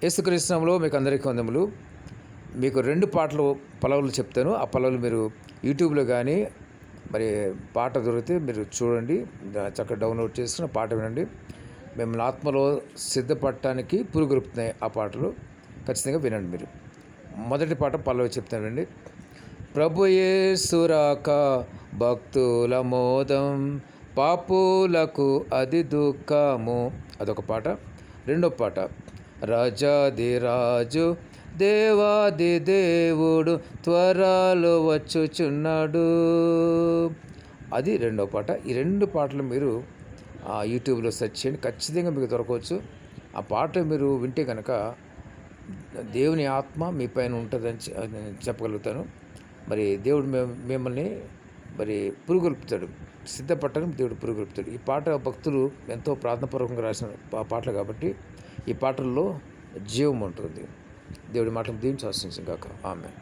యేసుక్రీస్తు నామములో మీకు అందరికీ వందములు. మీకు 2 పాటలు పల్లవులు చెప్తాను. ఆ పల్లవులు మీరు యూట్యూబ్లో కానీ మరి పాట దొరికితే మీరు చూడండి, చక్కగా డౌన్లోడ్ చేసుకుని పాట వినండి. మిమ్మల్ని ఆత్మలో సిద్ధపడటానికి పురుగొల్పుతున్నాయి ఆ పాటలు. ఖచ్చితంగా వినండి మీరు. మొదటి పాట పల్లవి చెప్తానండి. ప్రభు యేసు రాక భక్తుల మోదం, పాపులకు అది దుఃఖము. అదొక పాట. రెండో పాట, రాజాది రాజు దేవాది దేవుడు త్వరలో వచ్చుచున్నాడు. అది రెండో పాట. ఈ 2 పాటలు మీరు యూట్యూబ్లో సెర్చ్ చేయండి, ఖచ్చితంగా మీకు దొరకవచ్చు. ఆ పాట మీరు వింటే కనుక దేవుని ఆత్మ మీ పైన ఉంటుందని చెప్పగలుగుతాను. మరి దేవుడు మిమ్మల్ని మరి పురుగొల్పుతాడు, సిద్ధపట్టడం దేవుడు పురుగొల్పుతాడు. ఈ పాట భక్తులు ఎంతో ప్రార్థనాపూర్వకంగా రాసిన పాటలు కాబట్టి ఈ పాటల్లో జీవం ఉంటుంది. దేవుడి మాటలు దీవించి ఆశించుగాక. ఆమేన్.